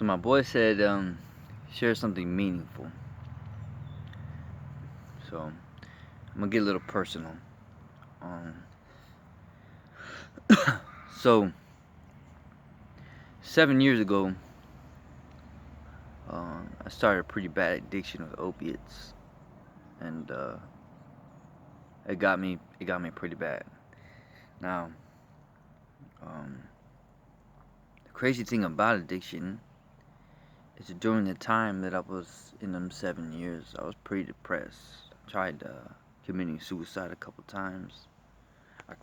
So my boy said, share something meaningful. So I'm gonna get a little personal. Um, so 7 years ago, I started a pretty bad addiction with opiates, and it got me pretty bad. Now, um, the crazy thing about addiction is that during the time that I was in them 7 years, I was pretty depressed. I tried committing suicide a couple times. I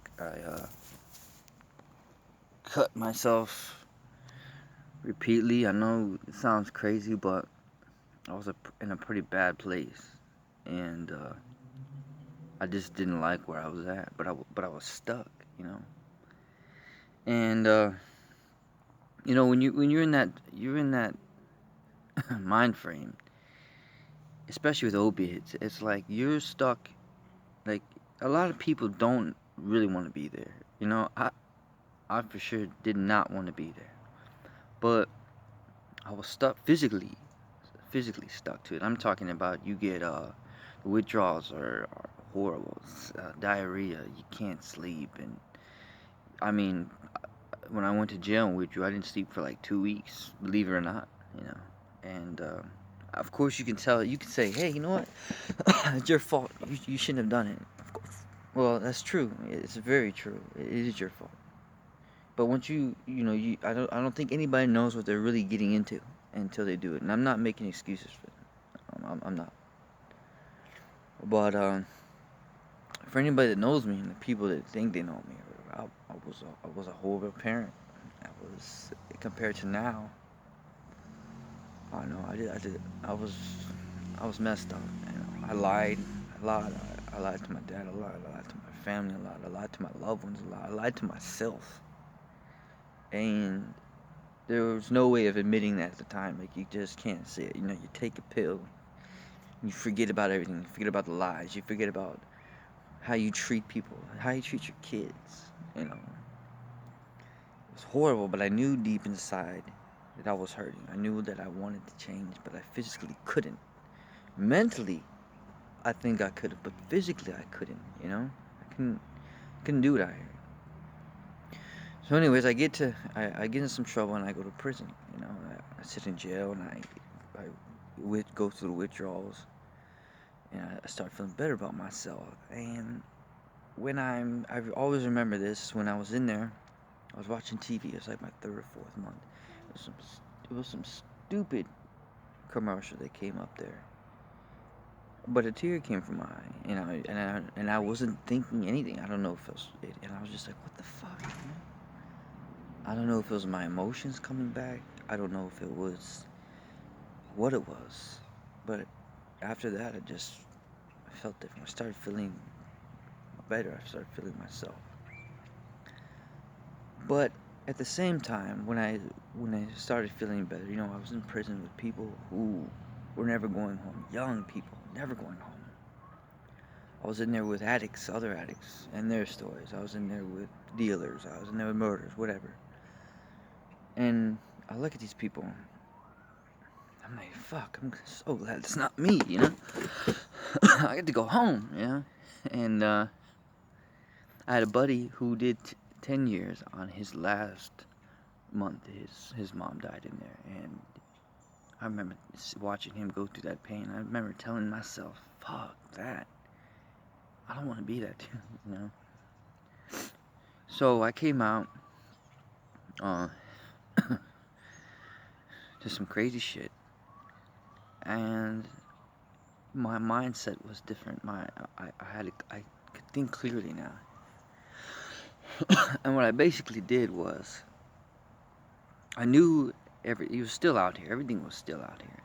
cut myself repeatedly. I know it sounds crazy, but I was in a pretty bad place, and I just didn't like where I was at. But I was stuck, you know. And when you're in that mind frame, especially with opiates, it's like you're stuck. Like a lot of people don't really want to be there. You know, I for sure did not want to be there, but I was stuck physically stuck to it. I'm talking about you get the withdrawals are horrible. Diarrhea, you can't sleep, and I mean, when I went to jail and withdrew, I didn't sleep for like 2 weeks. Believe it or not, you know. And of course, you can tell. You can say, "Hey, you know what? It's your fault. You shouldn't have done it." Of course. Well, that's true. It's very true. It is your fault. But once I don't think anybody knows what they're really getting into until they do it. And I'm not making excuses for them. I'm not. But for anybody that knows me and the people that think they know me, I was a horrible parent. I was compared to now. I know I was messed up. I lied a lot. I lied to my dad a lot. I lied to my family a lot. I lied to my loved ones a lot. I lied to myself. And there was no way of admitting that at the time. Like, you just can't say it. You know, you take a pill, you forget about everything. You forget about the lies. You forget about how you treat people, how you treat your kids. You know, it was horrible, but I knew deep inside that I was hurting. I knew that I wanted to change, but I physically couldn't. Mentally, I think I could have, but physically I couldn't. You know, I couldn't do it out here. So, anyways, I get in some trouble and I go to prison. You know, I sit in jail and I go through the withdrawals and I start feeling better about myself. And I always remember this when I was in there. I was watching TV. It was like my third or fourth month. It was some stupid commercial that came up there, but a tear came from my eye, and I wasn't thinking anything. I don't know if it was it, and I was just like, what the fuck, man? I don't know if it was my emotions coming back. I don't know if it was what it was, but after that, I felt different. I started feeling better. I started feeling myself. But at the same time, when I started feeling better, I was in prison with people who were never going home. Young people, never going home. I was in there with addicts, other addicts, and their stories. I was in there with dealers. I was in there with murderers, whatever. And I look at these people. I'm like, fuck, I'm so glad it's not me, you know? I get to go home, you know? And I had a buddy who did 10 years on his last month. His mom died in there. And I remember watching him go through that pain. I remember telling myself, fuck that. I don't want to be that dude, you know? So I came out uh, to some crazy shit. And my mindset was different. I could think clearly now. And what I basically did was, I knew he was still out here. Everything was still out here.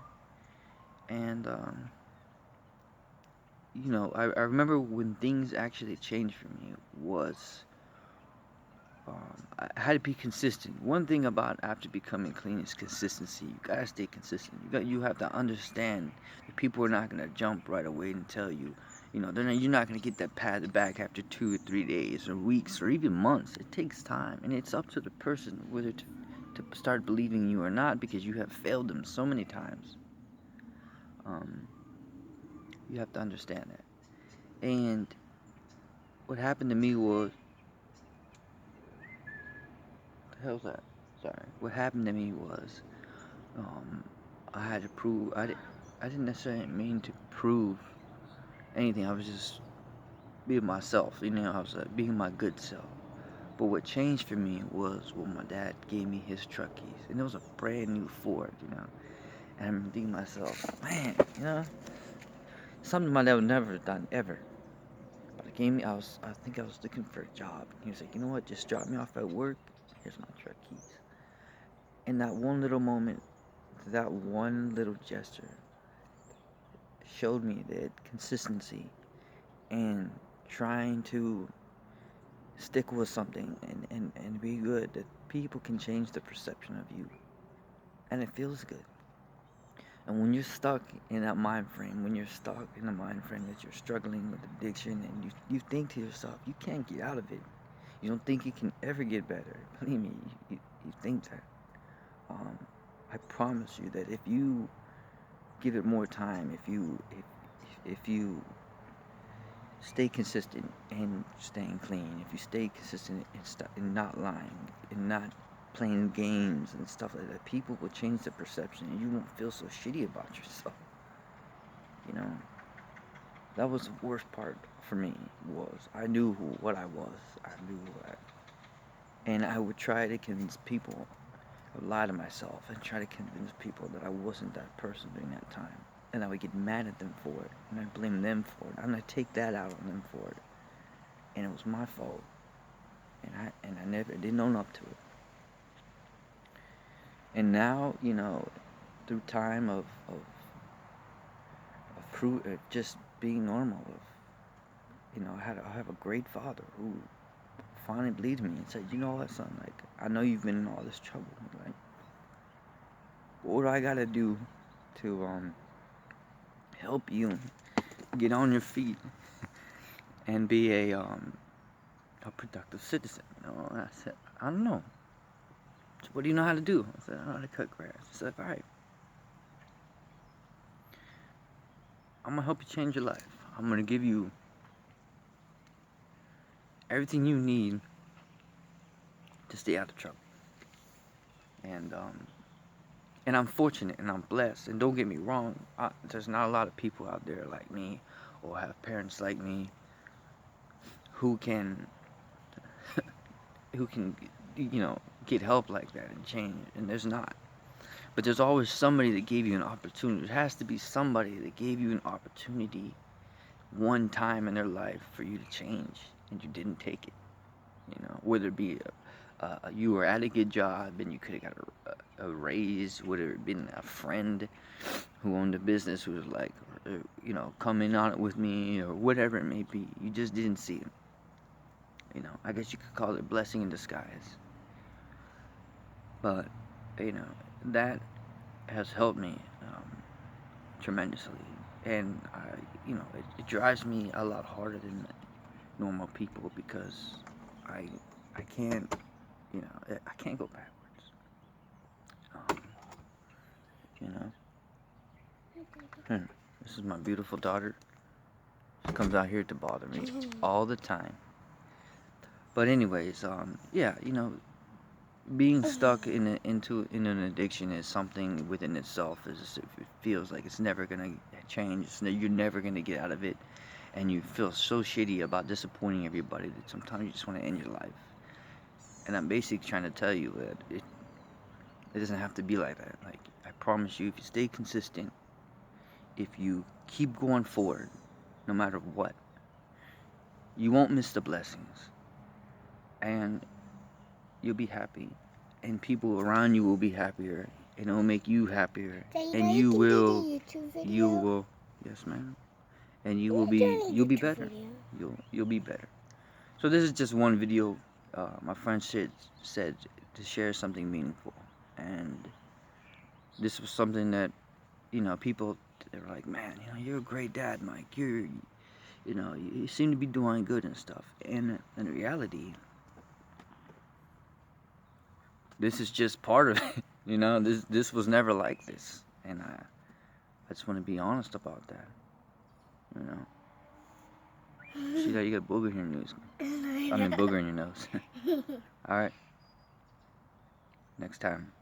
And I remember when things actually changed for me was, I had to be consistent. One thing about after becoming clean is consistency. You gotta stay consistent. You have to understand that people are not gonna jump right away and tell you. You're not gonna get that pat back after 2 or 3 days or weeks or even months. It takes time, and it's up to the person whether to to start believing you or not, because you have failed them so many times. You have to understand that. And what happened to me was, what the hell's that? Sorry. What happened to me was, um, I had to prove. I didn't necessarily mean to prove anything. I was just being myself. I was being my good self. But what changed for me was when my dad gave me his truck keys, and it was a brand new Ford. And I'm thinking to myself, man, something my dad would never have done ever. But it gave me, I think I was looking for a job. He was like, you know what? Just drop me off at work. Here's my truck keys. And that one little moment, that one little gesture, showed me that consistency and trying to stick with something and be good, that people can change the perception of you. And it feels good. And when you're stuck in that mind frame, when you're stuck in the mind frame that you're struggling with addiction, and you think to yourself, you can't get out of it. You don't think you can ever get better. Believe me, you think that. I promise you that if you give it more time, if you stay consistent in staying clean, if you stay consistent in not lying, in not playing games and stuff like that, people will change the perception, and you won't feel so shitty about yourself. You know, that was the worst part for me. Was I knew what I was. I knew and I would try to convince people. I would lie to myself and try to convince people that I wasn't that person during that time. And I would get mad at them for it, and I'd blame them for it. I'm gonna take that out on them for it, and it was my fault, and I never didn't own up to it. And now, through time of just being normal, I have a great father who finally believed me and said, you know what, son, like, I know you've been in all this trouble, like, what do I gotta do to help you get on your feet and be a productive citizen? And I said, I don't know. So what do you know how to do? I said, I know how to cut grass. He said, all right, I'm gonna help you change your life. I'm gonna give you everything you need to stay out of trouble. And I'm fortunate and I'm blessed. And don't get me wrong, there's not a lot of people out there like me, or have parents like me, who can get help like that and change. And there's not. But there's always somebody that gave you an opportunity. There has to be somebody that gave you an opportunity one time in their life for you to change, and you didn't take it. Whether it be you were at a good job and you could have got a raise, whether it been a friend who owned a business who was like, come in on it with me, or whatever it may be. You just didn't see it. I guess you could call it a blessing in disguise. But, that has helped me tremendously. And, it drives me a lot harder than normal people, because I can't, I can't go backwards. You know. This is my beautiful daughter. She comes out here to bother me all the time. But anyways, yeah, being stuck into an addiction is something within itself. It feels like it's never gonna change. You're never gonna get out of it, and you feel so shitty about disappointing everybody that sometimes you just want to end your life. And I'm basically trying to tell you that it doesn't have to be like that. Like, I promise you, if you stay consistent, if you keep going forward, no matter what, you won't miss the blessings, and you'll be happy, and people around you will be happier, and it will make you happier, and you will, yes, ma'am, and you'll be better. You'll be better. So this is just one video. My friend said to share something meaningful, and this was something that people, they were like, man, you're a great dad, Mike. You seem to be doing good and stuff. And in reality, this is just part of it. You know, this was never like this, and I just want to be honest about that. You know. See that you got a booger here in your nose. I mean, booger in your nose. All right. Next time.